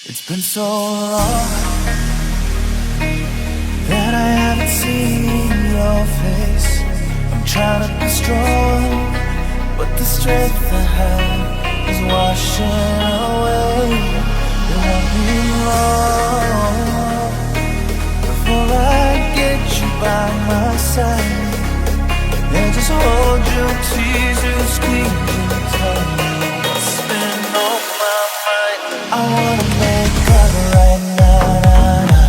It's been so long that I haven't seen your face. I'm trying to be strong, but the strength I have is washing away. It won't be long before I get you by my side and just hold you, tease you, squeeze you, tell me what's been on my mind. I wanna make up right now, nah, nah.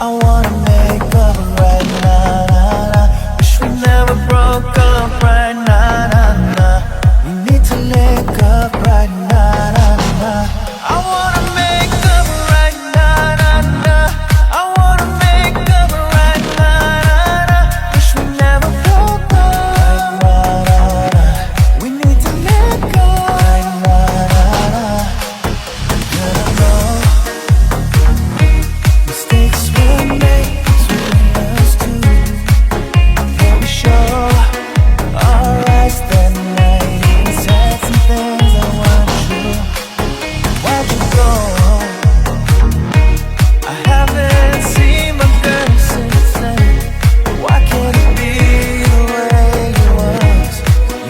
I wanna make up right now, nah, nah. Wish we never broke up right now, nah, nah. We need to link up right now, nah, nah. I wanna make up right now, nah, nah. I wanna make up right now, nah, nah. Wish we never broke up right now, nah, nah. We need to link up right now, nah, nah. And I know mistakes were made between us two. Can we show our eyes that night? We said some things that weren't true. Why'd you go? I haven't seen my girl since then. Why can't it be the way it was?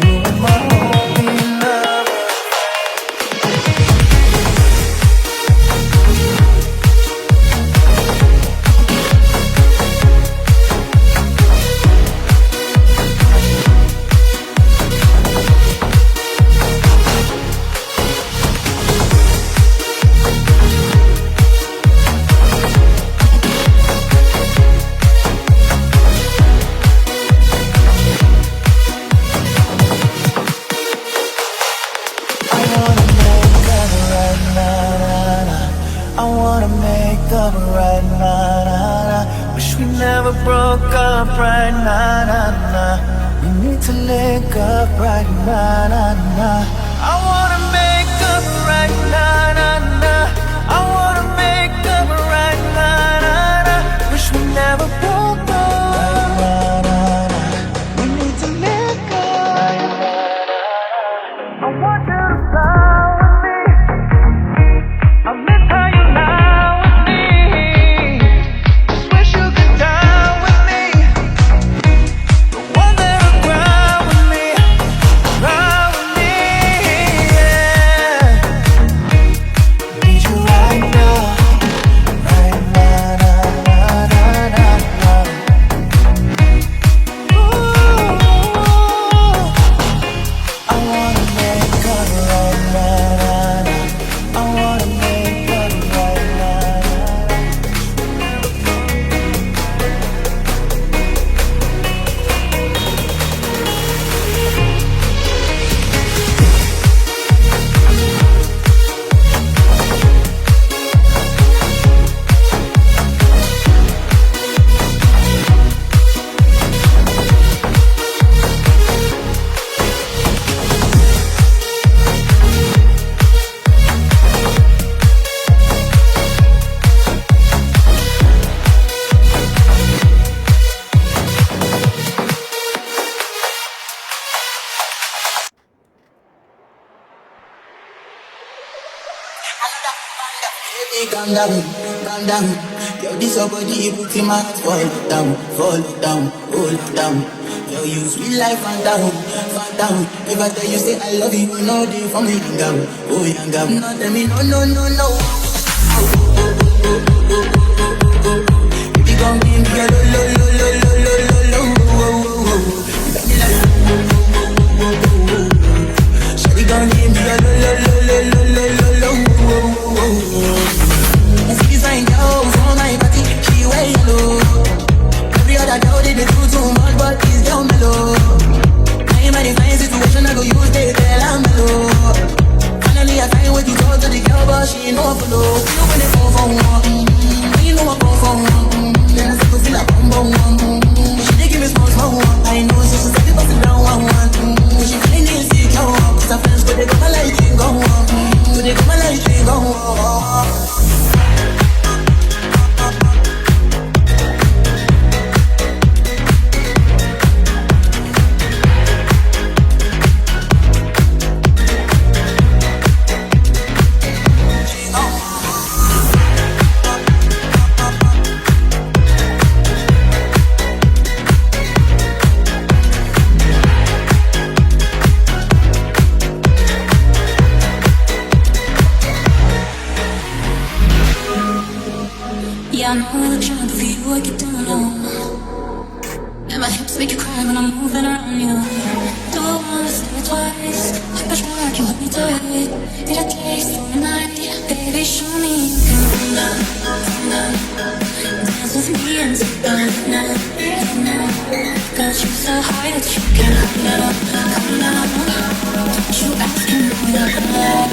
You were my only lover. I wanna make up right now, nah, nah. Wish we never broke up right now, nah, nah. We need to link up right now, nah, nah. I wanna make up right now, nah, nah. I wanna make up right now, nah, nah. Wish we never broke up right now, nah, nah. We need to link up right now, nah, nah. I want you to fly with me. I miss how you lie with me. Just wish you could die with me. The one that'll cry with me, yeah. Need you right now, right now, nah, nah, nah, nah. Ooh, I wanna make up right now, nah, nah. I wanna make up right now, nah, nah. Baby, calm down, calm down. Yo, this your body, put in my heart, fall down, hold down. Yo, you sweet life, fan down. If I tell you say I love you, you know they for me, young girl. Oh, young girl, no tell me no. Baby, come give me a lo. You got me like Shawty, come give me a lo. I see this fine girl from my party, she wear yellow. Every other girl they do too much, but this girl mellow. I am in a fine situation, I go use they tell I'm mellow. Finally I find way to talk to the girl, but she ain't no follow. You when they phone for one, when you know I phone for one, then I start to feel like bum. know that trying for you, I get down low. And my hips make you cry when I'm moving around you. Do it once, do it twice. Like a shark, you hold me tight. Need a taste for the night. Baby, show me you can come down, come down. Dance with me and take the night, night. Got you so high that you can come down, come down. Don't you ask me where I'm at.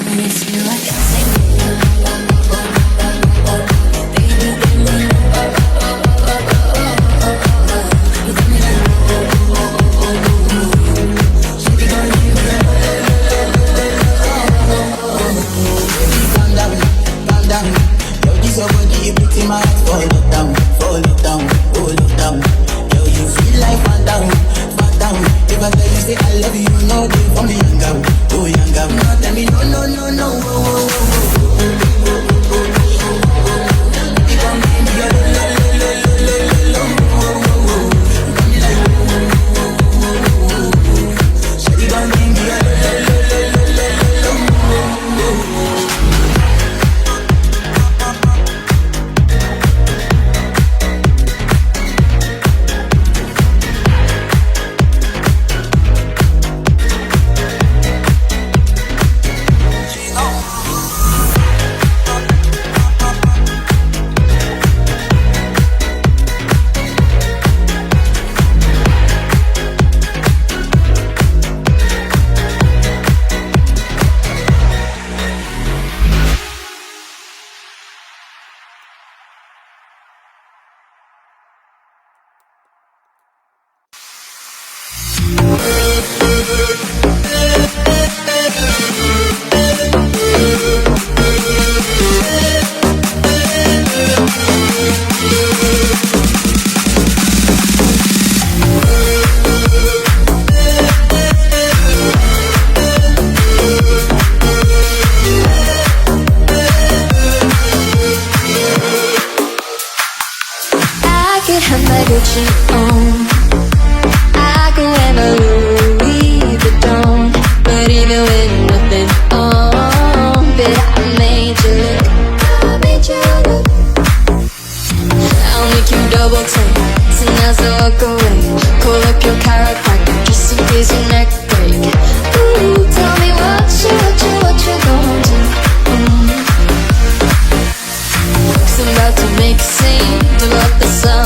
When it's you, I can say no. Baby, give me somebody put in my heart, fall it down, hold it down. Yo, you feel like fan down. If I tell you say I love you, you know they for me young girl, oh young girl. No, tell me no, no, no, no, oh, oh, oh, oh. You gon' give me your lo, lo, lo, lo, lo, lo, oh, oh, oh. You got me like, oh, oh, oh, oh. So you gon' give me your lo, lo, lo, lo, lo, lo, lo, oh, oh, oh.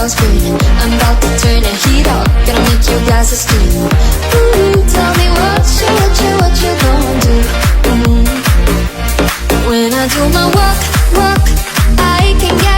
I'm about to turn the heat up, gonna make you glasses scream.